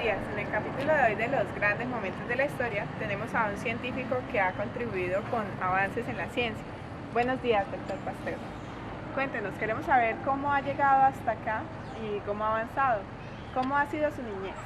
días. En el capítulo de hoy de los grandes momentos de la historia tenemos a un científico que ha contribuido con avances en la ciencia. Buenos días, doctor Pasteur. Cuéntenos, queremos saber cómo ha llegado hasta acá y cómo ha avanzado. ¿Cómo ha sido su niñez?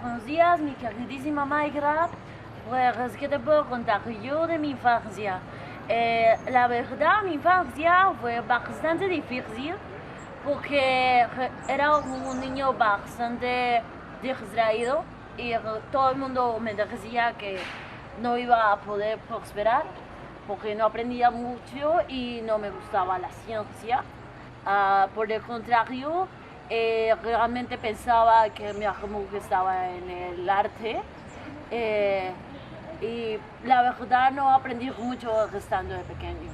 Buenos días, mi queridísima Mayra. Pues, ¿qué te puedo contar yo de mi infancia? La verdad, mi infancia fue bastante difícil porque era un niño bastante distraído y todo el mundo me decía que no iba a poder prosperar porque no aprendía mucho y no me gustaba la ciencia. Por el contrario, realmente pensaba que mi amor estaba en el arte y la verdad no aprendí mucho estando de pequeño.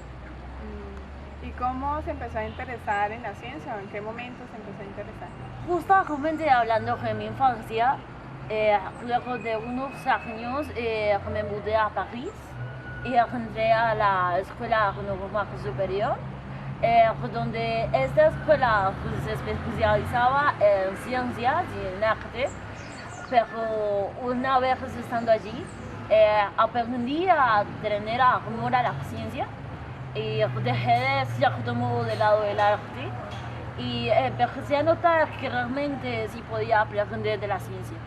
¿Y cómo se empezó a interesar en la ciencia o en qué momento se empezó a interesar? Justamente hablando de mi infancia, luego de unos años me mudé a París y entré a la escuela normal superior, donde esta escuela se especializaba en ciencias y en arte, pero una vez estando allí, aprendí a tener amor a la ciencia y dejé de cierto modo de lado el arte y empecé a notar que realmente sí podía aprender de la ciencia.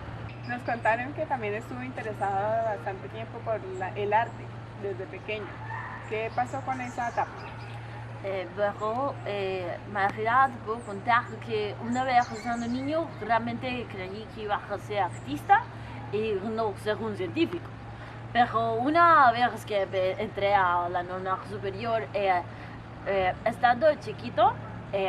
Nos contaron que también estuvo interesado bastante tiempo por el arte desde pequeño. ¿Qué pasó con esa etapa? Luego, María, te puedo contar que una vez siendo niño realmente creí que iba a ser artista y no ser un científico. Pero una vez que entré a la normal superior, estando chiquito,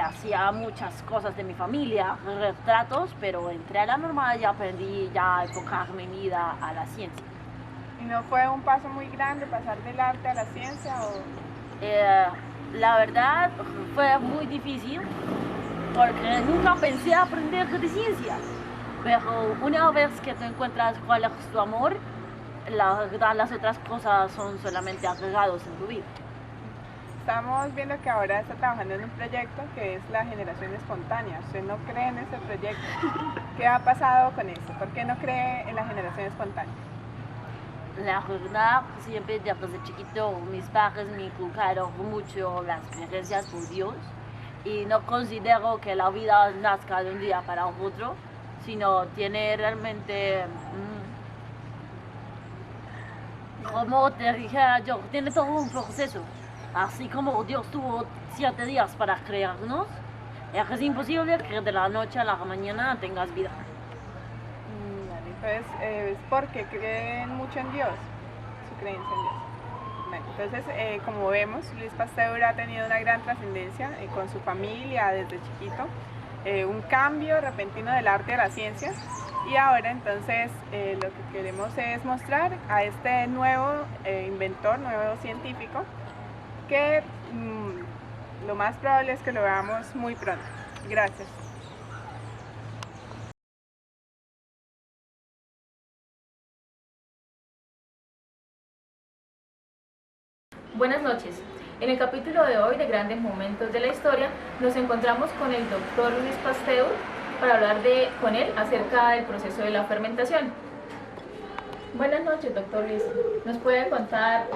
hacía muchas cosas de mi familia, retratos, pero entré a la normal y aprendí ya a enfocar mi vida a la ciencia. ¿Y no fue un paso muy grande pasar del arte a la ciencia? La verdad fue muy difícil porque nunca pensé aprender de ciencia. Pero una vez que te encuentras cuál es tu amor, la verdad las otras cosas son solamente agregados en tu vida. Estamos viendo que ahora está trabajando en un proyecto que es la generación espontánea. ¿Usted no cree en ese proyecto? ¿Qué ha pasado con eso? ¿Por qué no cree en la generación espontánea? La verdad, siempre desde chiquito mis padres me inculcaron mucho las creencias por Dios y no considero que la vida nazca de un día para otro, sino tiene realmente, como te dije yo, tiene todo un proceso. Así como Dios tuvo 7 días para crearnos, es imposible que de la noche a la mañana tengas vida. Vale, entonces es porque creen mucho en Dios, su creencia en Dios. Bueno, entonces, como vemos, Luis Pasteur ha tenido una gran trascendencia con su familia desde chiquito, un cambio repentino del arte a la ciencia, y ahora entonces lo que queremos es mostrar a este nuevo inventor, nuevo científico, que lo más probable es que lo veamos muy pronto. Gracias. Buenas noches. En el capítulo de hoy de Grandes Momentos de la Historia nos encontramos con el doctor Luis Pasteur para hablar con él acerca del proceso de la fermentación. Buenas noches, doctor Luis. ¿Nos puede contar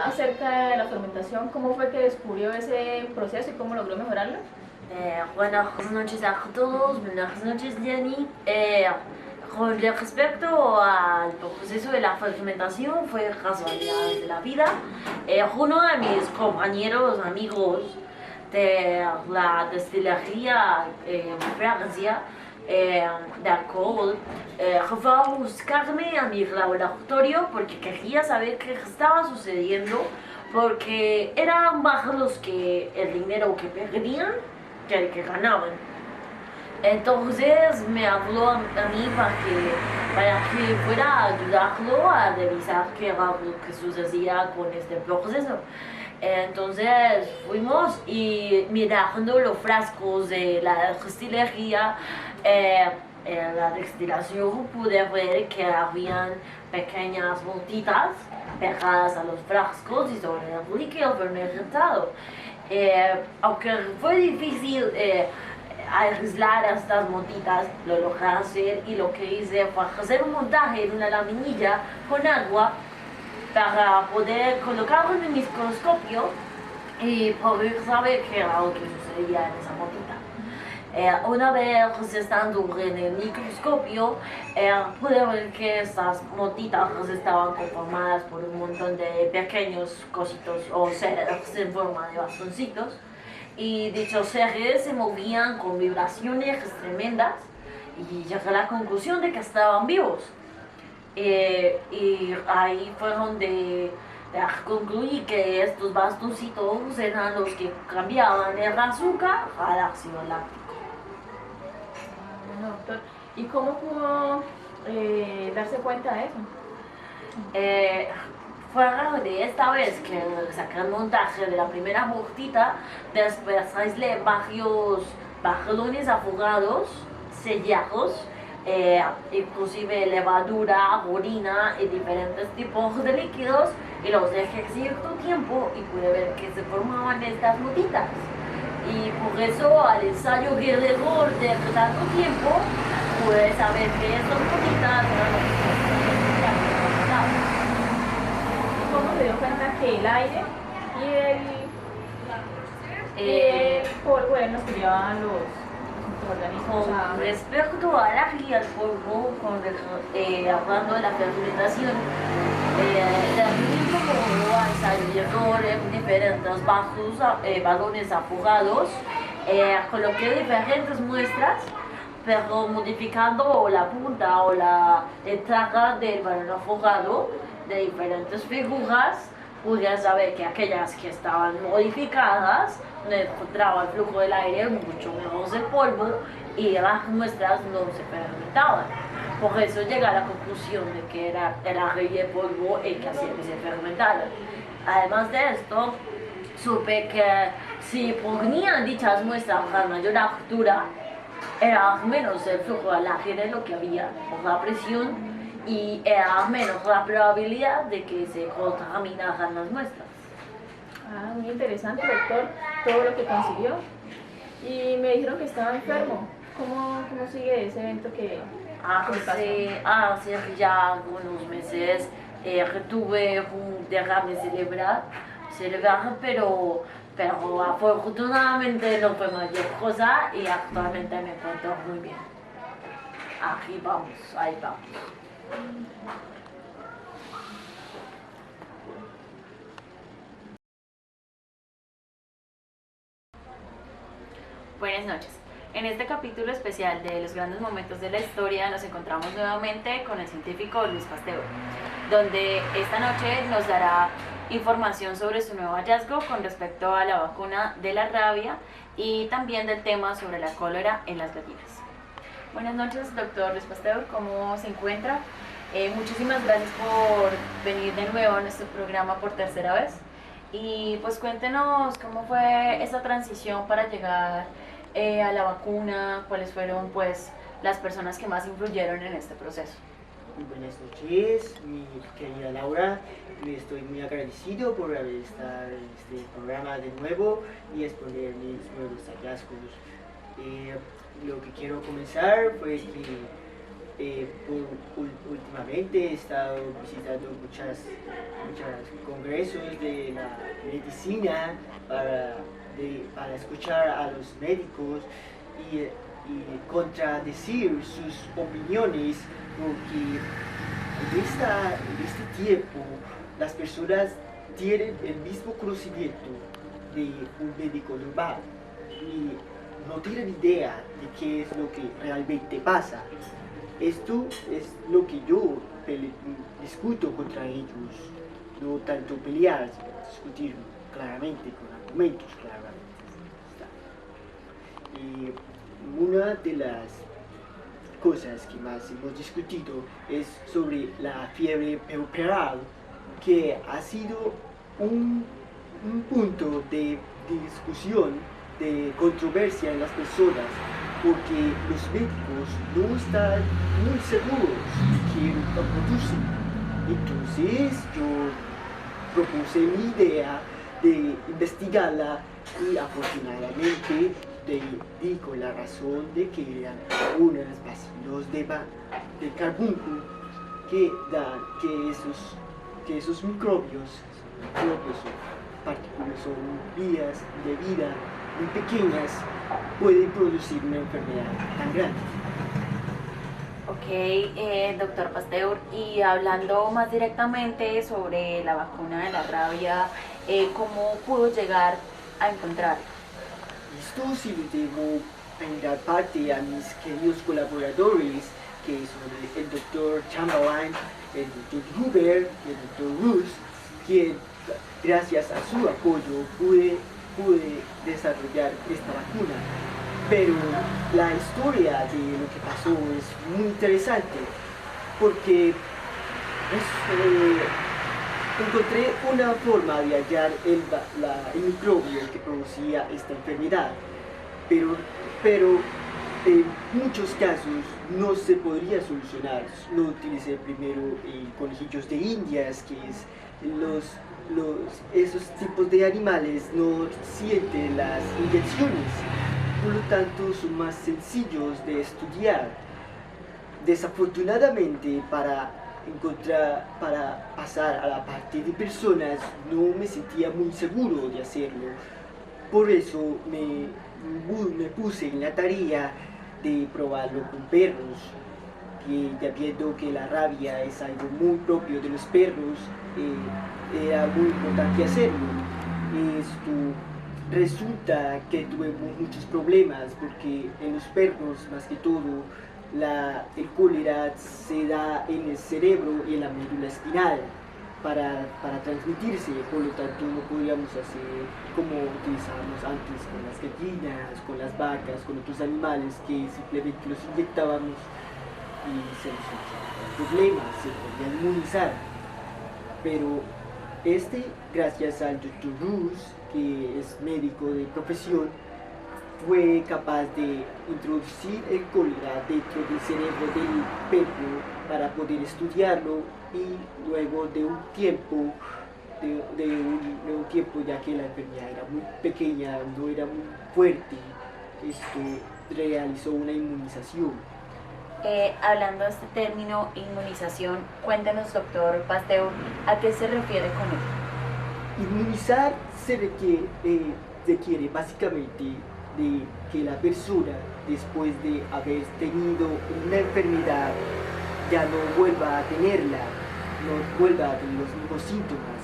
acerca de la fermentación? ¿Cómo fue que descubrió ese proceso y cómo logró mejorarlo? Buenas noches a todos, buenas noches Jenny. Con respecto al proceso de la fermentación, fue casualidad de la vida. Uno de mis compañeros, amigos de la destilería en Francia, de alcohol, fue a buscarme a mi laboratorio porque quería saber qué estaba sucediendo, porque eran más los que el dinero que perdían que el que ganaban. Entonces me habló a mí para que fuera a ayudarlo a revisar qué era lo que sucedía con este proceso. Entonces fuimos y mirando los frascos de la destilería, en la destilación pude ver que habían pequeñas gotitas pegadas a los frascos y sobre el líquido fermentado. Aunque fue difícil aislar a estas motitas, lo logré hacer y lo que hice fue hacer un montaje en una laminilla con agua para poder colocarlo en el microscopio y poder saber qué era lo que sucedía en esa motita. Una vez estando en el microscopio, pude ver que estas motitas estaban conformadas por un montón de pequeños cositos o seres en forma de bastoncitos, y dichos seres se movían con vibraciones tremendas y llegué a la conclusión de que estaban vivos. Y ahí fue donde concluí que estos bastoncitos eran los que cambiaban el azúcar al ácido láctico. Bueno, doctor, ¿y cómo pudo darse cuenta de eso? Fue raro de esta vez que saqué el montaje de la primera motita, después aislé varios balones afogados, sellados, inclusive levadura, orina y diferentes tipos de líquidos, y los dejé cierto tiempo y pude ver que se formaban estas motitas. Y por eso al ensayo alrededor de tanto tiempo pude saber que estas motitas eran los que ¿Cómo se dio cuenta que el aire y el polvo eran los que llevaban los organismos con respecto al aire y al polvo, hablando de la fermentación, del mismo modo al ensayo en diferentes balones afogados, coloqué diferentes muestras, pero modificando la punta o la entrada del balón afogado de diferentes figuras, pude saber que aquellas que estaban modificadas no encontraban el flujo del aire, mucho menos el polvo, y las muestras no se fermentaban. Por eso llegué a la conclusión de que era el aire y el polvo el que hacía que se fermentaran. Además de esto, supe que si ponían dichas muestras a mayor altura, era menos el flujo del aire lo que había por la presión, y era menos la probabilidad de que se contaminaran las muestras. Ah, muy interesante, doctor, todo lo que consiguió. Y me dijeron que estaba enfermo. ¿Cómo sigue ese evento que Hace ya algunos meses tuve un derrame cerebral, pero afortunadamente no fue mayor cosa y actualmente me encuentro muy bien. Aquí vamos, ahí vamos. Buenas noches. En este capítulo especial de los grandes momentos de la historia nos encontramos nuevamente con el científico Luis Pasteur, donde esta noche nos dará información sobre su nuevo hallazgo con respecto a la vacuna de la rabia y también del tema sobre la cólera en las gallinas. Buenas noches, doctor Luis Pasteur, ¿cómo se encuentra? Muchísimas gracias por venir de nuevo a nuestro programa por tercera vez. Y pues cuéntenos cómo fue esa transición para llegar a la vacuna, cuáles fueron pues las personas que más influyeron en este proceso. Muy buenas noches, mi querida Laura. Estoy muy agradecido por haber estado en este programa de nuevo y exponer mis nuevos hallazgos. Lo que quiero comenzar fue que últimamente he estado visitando muchos congresos de la medicina para escuchar a los médicos y contradecir sus opiniones, porque en este tiempo las personas tienen el mismo conocimiento de un médico normal y no tienen idea de qué es lo que realmente pasa. Esto es lo que yo discuto contra ellos, no tanto pelear, sino discutir claramente, con argumentos claramente. Y una de las cosas que más hemos discutido es sobre la fiebre puerperal, que ha sido un punto de discusión, de controversia en las personas, porque los médicos no están muy seguros de quién lo produce. Entonces yo propuse mi idea de investigarla y afortunadamente con la razón de que eran unos bacilos de carbunco que dan que esos microbios o partículas son vías de vida muy pequeñas, pueden producir una enfermedad tan grande. Ok, doctor Pasteur, y hablando más directamente sobre la vacuna de la rabia, ¿cómo pudo llegar a encontrarla? Esto sí lo debo en gran parte a mis queridos colaboradores, que son el doctor Chamberlain, el doctor Huber y el doctor Rus, quien gracias a su apoyo pude desarrollar esta vacuna. Pero la historia de lo que pasó es muy interesante, porque encontré una forma de hallar el microbio que producía esta enfermedad, pero en muchos casos no se podría solucionar. Lo utilicé primero en conejillos de indias, que es esos tipos de animales no sienten las inyecciones, por lo tanto son más sencillos de estudiar. Desafortunadamente, para pasar a la parte de personas no me sentía muy seguro de hacerlo. Por eso me puse en la tarea de probarlo con perros, y ya viendo que la rabia es algo muy propio de los perros, era muy importante hacerlo. Resulta que tuvimos muchos problemas porque en los perros, más que todo, el cólera se da en el cerebro y en la médula espinal para transmitirse, por lo tanto no podíamos hacer como utilizábamos antes con las gallinas, con las vacas, con otros animales, que simplemente los inyectábamos y se les solucionaban problemas, se podían inmunizar. Pero gracias al Dr. Rus, que es médico de profesión, fue capaz de introducir el cólera dentro del cerebro del perro para poder estudiarlo, y luego de un tiempo, ya que la enfermedad era muy pequeña, no era muy fuerte, realizó una inmunización. Hablando de este término inmunización, cuéntenos, doctor Pasteur, ¿a qué se refiere con él? Inmunizar se requiere básicamente de que la persona, después de haber tenido una enfermedad, ya no vuelva a tenerla, no vuelva a tener los mismos síntomas.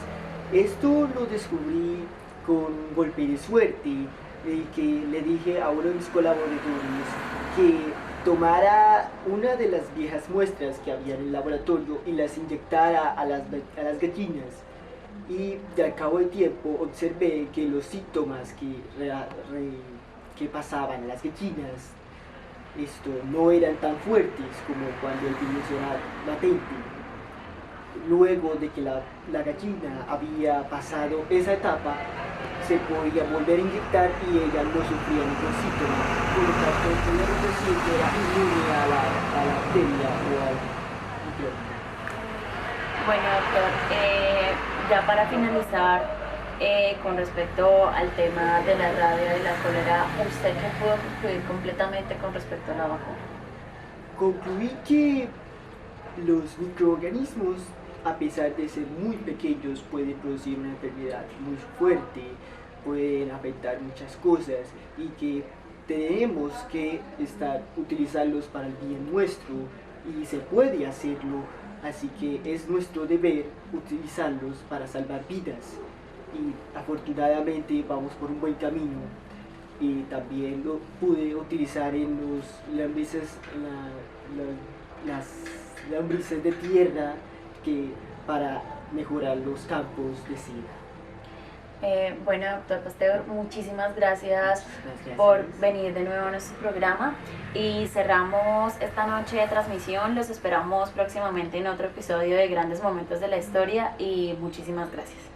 Esto lo descubrí con un golpe de suerte, que le dije a uno de mis colaboradores que tomara una de las viejas muestras que había en el laboratorio y las inyectara a las gallinas. Y al cabo del tiempo observé que los síntomas que pasaban a las gallinas no eran tan fuertes como cuando el virus era latente. Luego de que la gallina había pasado esa etapa, se podía volver a inyectar y ella no sufría ningún síntoma. Por lo tanto, el paciente era inmune a la bacteria o al microbio. Bueno, doctor, ya para finalizar, con respecto al tema de la rabia y la cólera, ¿usted qué pudo concluir completamente con respecto a la vacuna? Concluí que los microorganismos, a pesar de ser muy pequeños, pueden producir una enfermedad muy fuerte, pueden afectar muchas cosas, y que tenemos que utilizarlos para el bien nuestro, y se puede hacerlo, así que es nuestro deber utilizarlos para salvar vidas. Y afortunadamente vamos por un buen camino, y también lo pude utilizar en las lombrices de tierra, para mejorar los campos de sida. Bueno, doctor Pasteur, muchísimas gracias por venir de nuevo a nuestro programa, y cerramos esta noche de transmisión. Los esperamos próximamente en otro episodio de Grandes Momentos de la Historia, y muchísimas gracias.